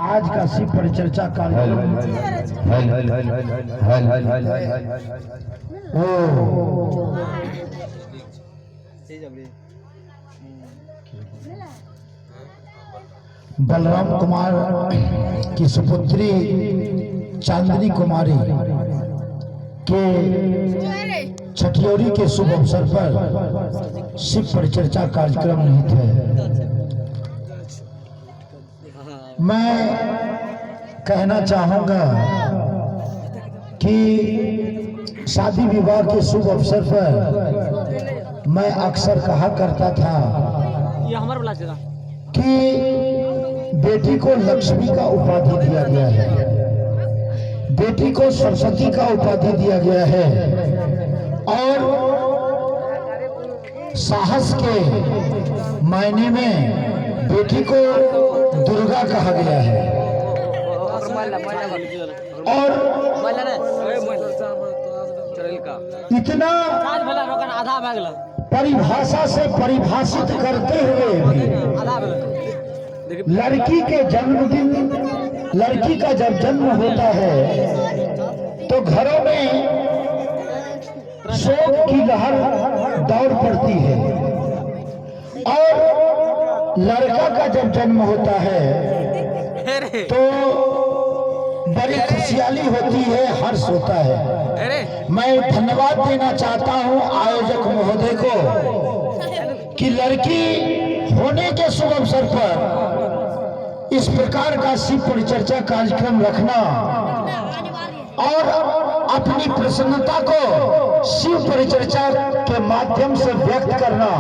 आज का शिव परिचर्चा कार्यक्रम बलराम कुमार की सुपुत्री चांदनी कुमारी के छठियोरी के शुभ अवसर पर शिव परिचर्चा कार्यक्रम निहित है। मैं कहना चाहूंगा कि शादी विवाह के शुभ अवसर पर मैं अक्सर कहा करता था कि बेटी को लक्ष्मी का उपाधि दिया गया है, बेटी को सरस्वती का उपाधि दिया गया है और साहस के मायने में बेटी को दुर्गा कहा गया है। और इतना परिभाषा से परिभाषित करते हुए लड़की के जन्मदिन, लड़की का जब जन्म होता है तो घरों में शोक की लहर दौड़ पड़ती है और लड़का का जब जन्म होता है तो बड़ी खुशहाली होती है, हर्ष होता है। मैं धन्यवाद देना चाहता हूं आयोजक महोदय को कि लड़की होने के शुभ अवसर पर इस प्रकार का शिव परिचर्चा कार्यक्रम रखना और अपनी प्रसन्नता को शिव परिचर्चा के माध्यम से व्यक्त करना,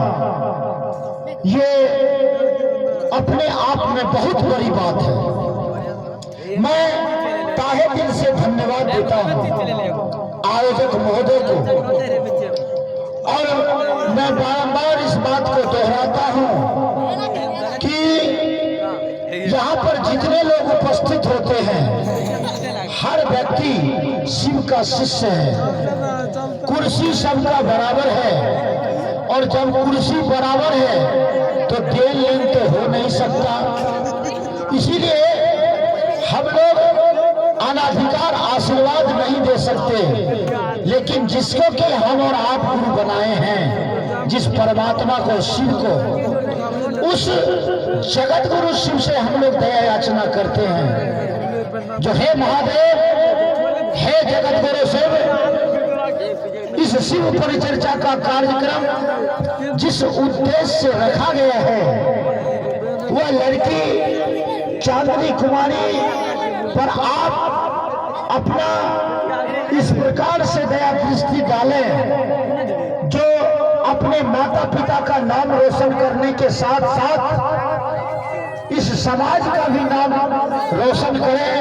ये अपने आप में बहुत बड़ी बात है। मैं ताहे दिल से धन्यवाद देता हूं आयोजक महोदय को और मैं बारंबार इस बात को दोहराता हूं कि यहाँ पर जितने लोग उपस्थित होते हैं हर व्यक्ति शिव का शिष्य है। कुर्सी सबका बराबर है और जब कुर्सी बराबर है तो देन लेन तो हो नहीं सकता। इसीलिए हम लोग अनाधिकार आशीर्वाद नहीं दे सकते, लेकिन जिसको कि हम और आप गुरु बनाए हैं, जिस परमात्मा को, शिव को, उस जगत गुरु शिव से हम लोग दया याचना करते हैं जो हे महादेव, हे जगत गुरु शिव, इस शिव परिचर्चा का कार्यक्रम जिस उद्देश्य से रखा गया है वह लड़की चांदनी कुमारी पर आप अपना इस प्रकार से दया दृष्टि डालें जो अपने माता पिता का नाम रोशन करने के साथ साथ इस समाज का भी नाम रोशन करे।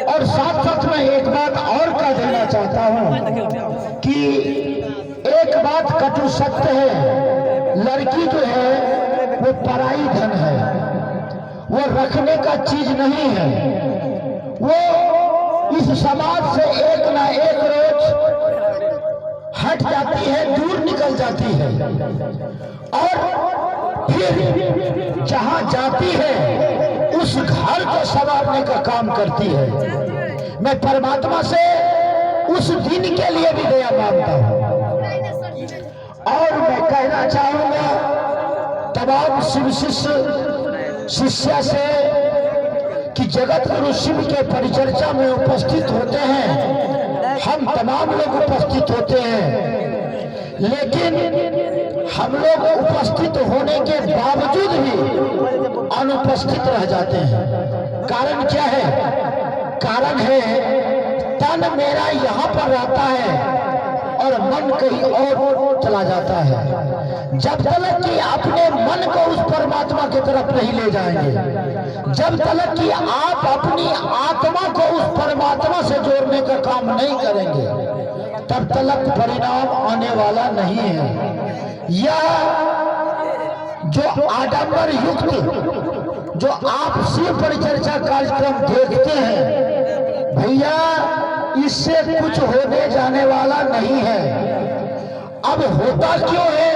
और साथ साथ में एक बात और कह देना चाहता हूं कि एक बात कटु सत्य है, लड़की जो है वो पराई धन है, वो रखने का चीज नहीं है। वो इस समाज से एक ना एक रोज हट जाती है, दूर निकल जाती है और फिर जहां जाती है उस घर को संवारने का काम करती है। मैं परमात्मा से उस दिन के लिए भी दया मांगता हूं और मैं कहना चाहूंगा तमाम शिव शिष्य से कि जगत गुरु शिव के परिचर्चा में उपस्थित होते हैं, हम तमाम लोग उपस्थित होते हैं, लेकिन हम लोग उपस्थित होने के बावजूद भी अनुपस्थित रह जाते हैं। कारण क्या है? कारण है तन मेरा यहाँ पर रहता है और मन कहीं और चला जाता है। जब तक कि अपने मन को उस परमात्मा की तरफ नहीं ले जाएंगे, जब तक कि आप अपनी आत्मा को उस परमात्मा से जोड़ने का काम नहीं करेंगे, तब तक परिणाम आने वाला नहीं है। यह जो आडंबर युक्त जो आप शिव परिचर्चा कार्यक्रम देखते हैं, भैया इससे कुछ होने जाने वाला नहीं है। अब होता क्यों है,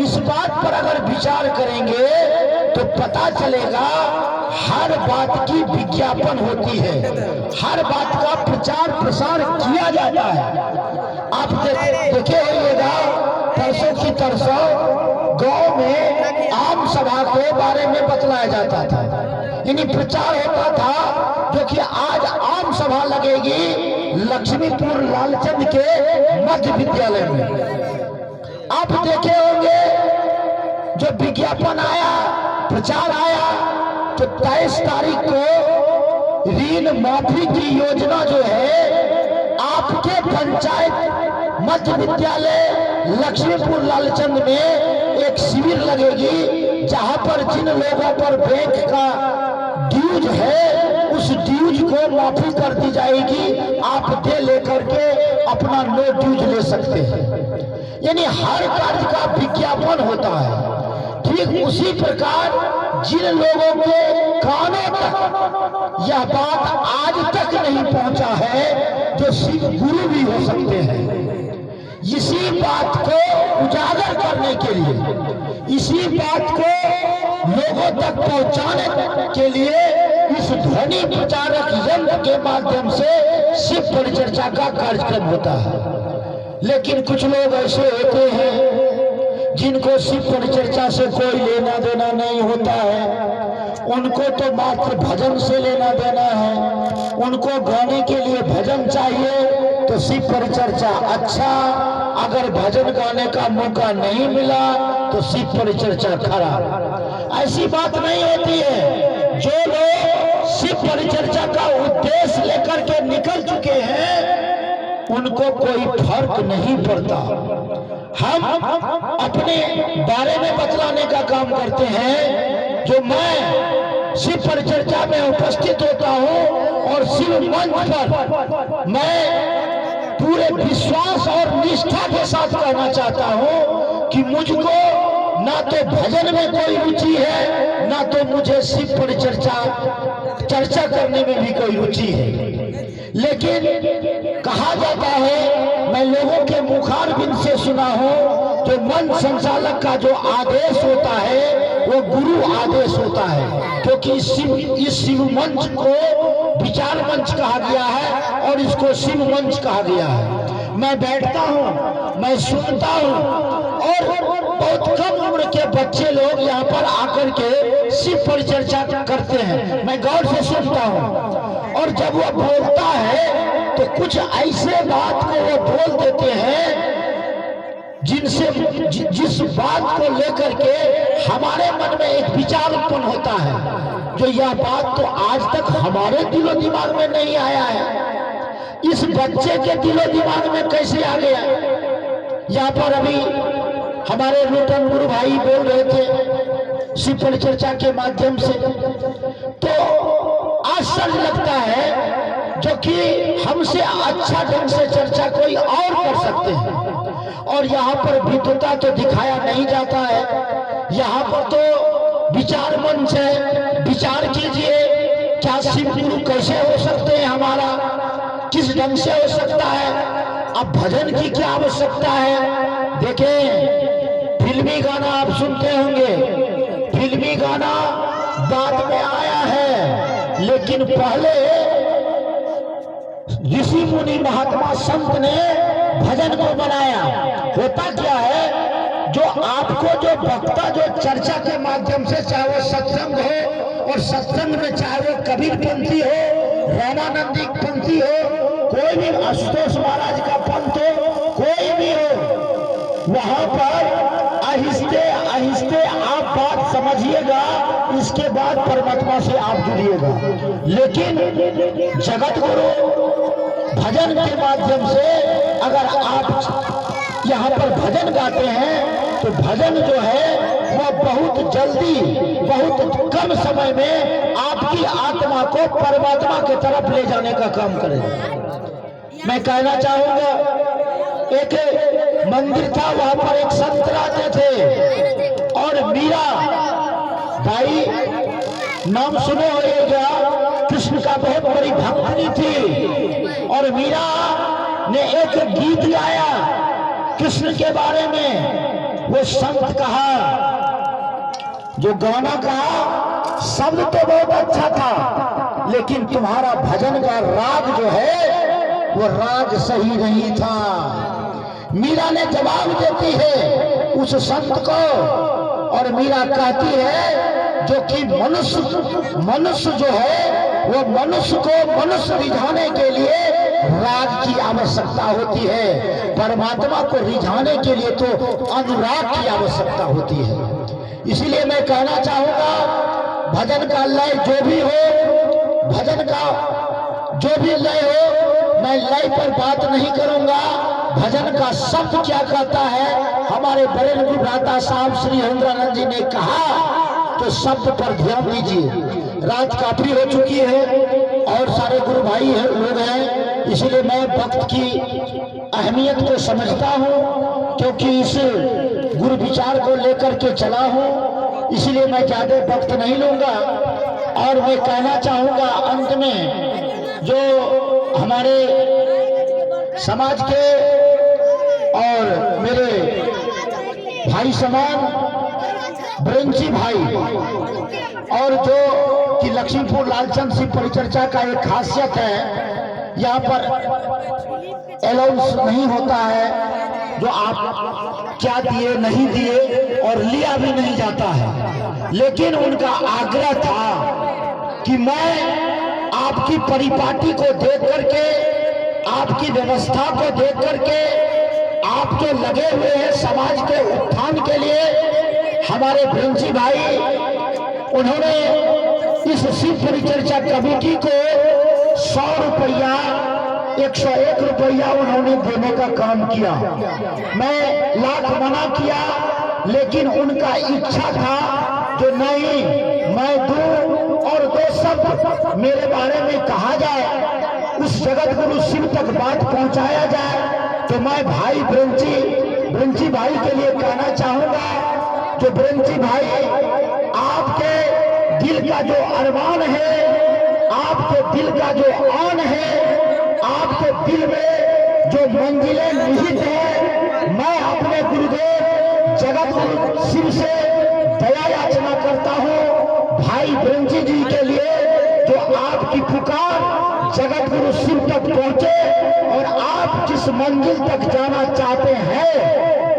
इस बात पर अगर विचार करेंगे तो पता चलेगा हर बात की विज्ञापन होती है, हर बात का प्रचार प्रसार किया जाता है। आप देखे होइएगा, परसों की तरसों गांव में आम सभा के बारे में बतलाया जाता था, यानी प्रचार होता था, जो कि आज आम सभा लगेगी लक्ष्मीपुर लालचंद के मध्य विद्यालय में। आप देखे होंगे जो विज्ञापन आया, प्रचार आया, तो 23 तारीख को ऋण माफी की योजना जो है आपके पंचायत मध्य विद्यालय लक्ष्मीपुर लालचंद में एक शिविर लगेगी, जहां पर जिन लोगों पर बैंक का ड्यूज है उस ड्यूज को माफी कर दी जाएगी। आप दे लेकर के अपना नो ड्यूज ले सकते हैं, यानी हर कार्य का विज्ञापन होता है। ठीक उसी प्रकार जिन लोगों के कानों तक यह बात आज तक नहीं पहुंचा है, जो शिव गुरु भी हो सकते हैं, इसी बात को उजागर करने के लिए, इसी बात को लोगों तक पहुंचाने के लिए इस ध्वनि प्रचारक यंत्र के माध्यम से शिव परिचर्चा का कार्यक्रम होता है। लेकिन कुछ लोग ऐसे होते हैं जिनको शिव परिचर्चा से कोई लेना देना नहीं होता है, उनको तो मात्र भजन से लेना देना है। उनको गाने के लिए भजन चाहिए तो शिव परिचर्चा अच्छा, अगर भजन गाने का मौका नहीं मिला तो शिव परिचर्चा खराब। ऐसी बात नहीं होती है। जो लोग शिव परिचर्चा का उद्देश्य लेकर के निकल चुके हैं उनको कोई फर्क नहीं पड़ता। हम अपने बारे में बतलाने का काम करते हैं। जो मैं शिव परिचर्चा में उपस्थित होता हूं और शिव मंच पर मैं पूरे विश्वास और निष्ठा के साथ कहना चाहता हूं कि मुझको ना तो भजन में कोई रुचि है, ना तो मुझे शिव परिचर्चा चर्चा करने में भी कोई रुचि है। लेकिन कहा जाता है, मैं लोगों के मुखारबिंद से सुना हूं, जो मंच संचालक का जो आदेश होता है वो गुरु आदेश होता है, क्योंकि इस शिव मंच को विचार मंच कहा गया है और इसको शिव मंच कहा गया है। मैं बैठता हूं, मैं सुनता हूं और बहुत कम उम्र के बच्चे लोग यहाँ पर आकर के शिव परिचर्चा करते हैं। मैं गौर से सुनता हूँ और जब वो बोलता है तो कुछ ऐसे बात को वो बोल देते हैं जिनसे जिस बात को लेकर के हमारे मन में एक विचार उत्पन्न होता है, जो यह बात तो आज तक हमारे दिलो दिमाग में नहीं आया है, इस बच्चे के दिलो दिमाग में कैसे आ गया। यहाँ पर अभी हमारे नूतन गुरु भाई बोल रहे थे शिव परिचर्चा के माध्यम से, तो आश्चर्य लगता है, जो कि हमसे अच्छा ढंग से चर्चा कोई और कर सकते हैं। और यहाँ पर विद्वता तो दिखाया नहीं जाता है, यहाँ पर तो विचार मंच है। विचार कीजिए, क्या शिव गुरु कैसे हो सकते हैं, हमारा किस ढंग से हो सकता है, अब भजन की क्या आवश्यकता है। देखें, फिल्मी गाना आप सुनते होंगे, फिल्मी गाना बाद में आया है, लेकिन पहले ऋषि मुनि महात्मा संत ने भजन को बनाया। होता क्या है, जो आपको जो वक्ता जो चर्चा के माध्यम से, चाहे वो सत्संग हो, और सत्संग में चाहे वो कबीर पंथी हो, रामानंदी पंथी हो, कोई भी आशुतोष महाराज का पंथ हो, कोई भी हो, वहां पर आहिस्ते आहिस्ते आप बात समझिएगा, इसके बाद परमात्मा से आप जुड़िएगा। लेकिन जगत गुरु भजन के माध्यम से अगर आप यहाँ पर भजन गाते हैं तो भजन जो है वह बहुत जल्दी, बहुत कम समय में आपकी आत्मा को परमात्मा की तरफ ले जाने का काम करेगा। मैं कहना चाहूंगा, एक मंदिर था, वहां पर एक संत रहते थे और मीरा भाई नाम सुने होगा, कृष्ण का बहुत बड़ी भक्तनी थी। और मीरा ने एक गीत गाया कृष्ण के बारे में। वो संत कहा, जो गाना कहा शब्द तो बहुत अच्छा था, लेकिन तुम्हारा भजन का राग जो है वो राग सही नहीं था। मीरा ने जवाब देती है उस संत को, और मीरा कहती है जो कि मनुष्य जो है वो मनुष्य को मनुष्य रिझाने के लिए राग की आवश्यकता होती है, परमात्मा को रिझाने के लिए तो अनुराग की आवश्यकता होती है। इसीलिए मैं कहना चाहूंगा भजन का लय जो भी हो, भजन का जो भी लय हो, मैं लय पर बात नहीं करूंगा। भजन का शब्द क्या कहता है, हमारे बड़े विभ्राता साहब श्री हरेंद्रानंद जी ने कहा, तो शब्द पर ध्यान दीजिए। रात काफी हो चुकी है और सारे गुरु भाई लोग हैं, इसीलिए मैं वक्त की अहमियत को समझता हूं, क्योंकि इस गुरु विचार को लेकर के चला हूं, इसलिए मैं ज्यादा वक्त नहीं लूंगा। और मैं कहना चाहूंगा अंत में, जो हमारे समाज के और मेरे भाई समान ब्रंची भाई, और जो कि लक्ष्मीपुर लालचंद सिंह परिचर्चा का एक खासियत है, यहाँ पर अलाउंस नहीं होता है, जो आप क्या दिए नहीं दिए और लिया भी नहीं जाता है। लेकिन उनका आग्रह था कि मैं आपकी परिपाटी को देख करके, आपकी व्यवस्था को देख करके, आप जो लगे हुए हैं समाज के उत्थान के लिए, हमारे ब्रंची भाई उन्होंने इस शिव परिचर्चा कमेटी को 100 रुपया 101 रुपया उन्होंने देने का काम किया। मैं लाख मना किया, लेकिन उनका इच्छा था जो नहीं मैं दूं और 2 शब्द मेरे बारे में कहा जाए, उस जगत गुरु शिव तक बात पहुंचाया जाए। तो मैं भाई ब्रंची भाई के लिए कहना चाहूंगा, जो ब्रंची भाई आपके दिल का जो अरमान है, आपके दिल का जो आन है, आपके दिल में जो मंजिलें निहित है, मैं अपने गुरुदेव जगत गुरु शिव से दया याचना करता हूँ भाई ब्रंची जी के लिए, जो आपकी पुकार जगत गुरु शिव तक पहुंचे और आप जिस मंजिल तक जाना चाहते हैं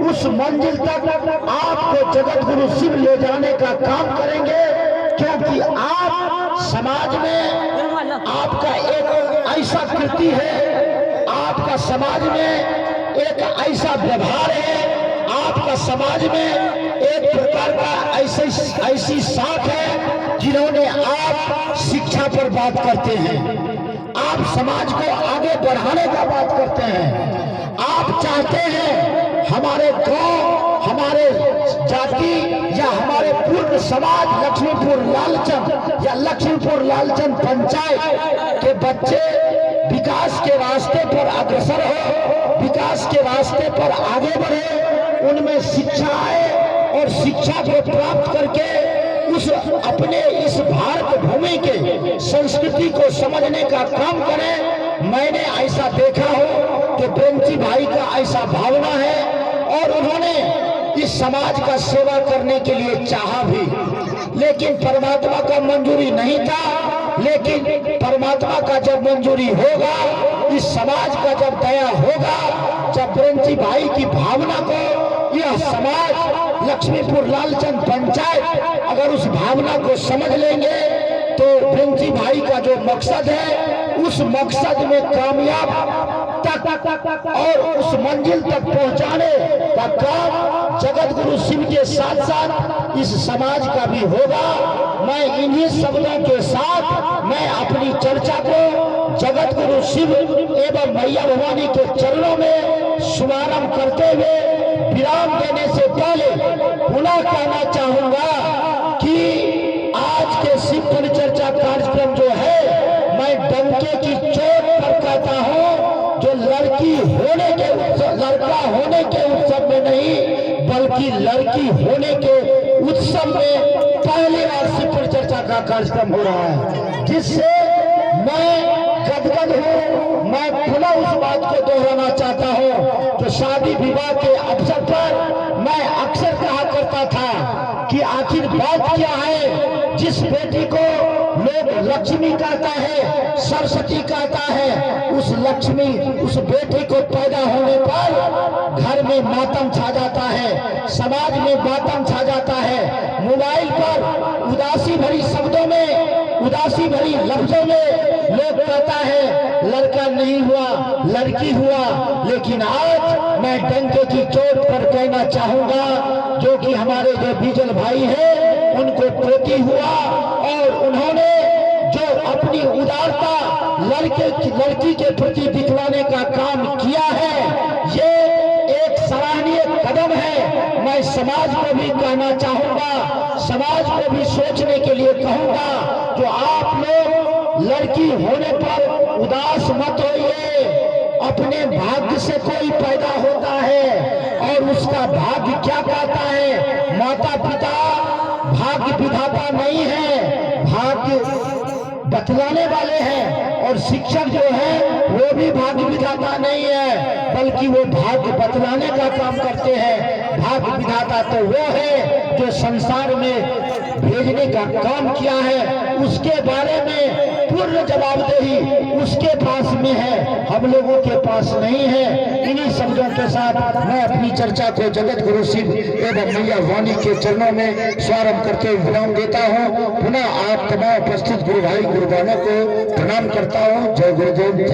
उस मंजिल तक आपको जगत गुरु शिव ले जाने का काम करेंगे। क्योंकि आप समाज में आपका एक ऐसा कृति है, आपका समाज में एक ऐसा व्यवहार है, आपका समाज में एक प्रकार का ऐसी साख है, जिन्होंने आप शिक्षा पर बात करते हैं, आप समाज को आगे बढ़ाने का बात करते हैं, आप चाहते हैं हमारे गांव, हमारे जाति या हमारे पूर्ण समाज लक्ष्मीपुर लालचंद या लक्ष्मीपुर लालचंद पंचायत के बच्चे विकास के रास्ते पर अग्रसर हो, विकास के रास्ते पर आगे बढ़े, उनमें शिक्षा आए और शिक्षा को प्राप्त करके उस अपने इस भारत भूमि के संस्कृति को समझने का काम करें। मैंने ऐसा देखा हो कि ब्रंची भाई का ऐसा भावना है और उन्होंने इस समाज का सेवा करने के लिए चाहा भी, लेकिन परमात्मा का मंजूरी नहीं था। लेकिन परमात्मा का जब मंजूरी होगा, इस समाज का जब दया होगा, जब ब्रंची भाई की भावना को यह समाज लक्ष्मीपुर लालचंद पंचायत अगर उस भावना को समझ लेंगे, तो ब्रंची भाई का जो मकसद है उस मकसद में कामयाब तक और उस मंजिल तक पहुंचाने का काम जगत गुरु शिव के साथ साथ इस समाज का भी होगा। मैं इन्हीं शब्दों के साथ मैं अपनी चर्चा को जगत गुरु शिव एवं मैया भवानी के चरणों में शुभारंभ करते हुए विराम देने से पहले पुनः कहना चाहूंगा कि आज के शिव परिचर्चा कार्यक्रम जो है, मैं डंके की चोट पर कहता हूं, जो लड़की होने के लड़का होने के उत्सव में नहीं बल्कि लड़की होने के उत्सव में पहली बार शिव परिचर्चा का कार्यक्रम हो रहा है, जिससे मैं गदगद हूँ। मैं पुनः उस बात को दोहराना चाहता हूँ जो शादी विवाह के अवसर पर मैं अक्सर कहा करता था कि आखिर बात क्या है, जिस बेटे लक्ष्मी कहता है, सरस्वती कहता है, उस लक्ष्मी उस बेटी को पैदा होने पर घर में मातम छा जाता है, समाज में मातम छा जाता है। मोबाइल पर उदासी भरी शब्दों में, उदासी भरी लफ्जों में लोग कहता है लड़का नहीं हुआ लड़की हुआ। लेकिन आज मैं डंके की चोट पर कहना चाहूंगा, जो कि हमारे जो बीजल भाई हैं उनको पोती हुआ, और उन्होंने जो अपनी उदारता लड़की के प्रति दिखलाने का काम किया है, ये एक सराहनीय कदम है। मैं समाज को भी कहना चाहूंगा, समाज को भी सोचने के लिए कहूंगा, जो आप लोग लड़की होने पर उदास मत होइए। अपने भाग्य से कोई पैदा होता है और उसका भाग्य क्या कहता है। माता पिता भाग्य विधाता नहीं है, भाग्य बतलाने वाले हैं, और शिक्षक जो है वो भी भाग्य विधाता नहीं है, बल्कि वो भाग्य बतलाने का काम करते हैं। भाग्य विधाता तो वो है जो संसार में भेजने का काम किया है, उसके बारे में पूर्ण जवाबदेही उसके पास में है, हम लोगों के पास नहीं है। इन्हीं शब्दों के साथ मैं अपनी चर्चा को जगत गुरु शिव एवं मैया वाणी के चरणों में स्वारंभ करते हुए विराम देता हूँ। पुनः आप तमाम उपस्थित गुरु भाई गुरुबानों को प्रणाम करता हूँ। जय गुरुदेव।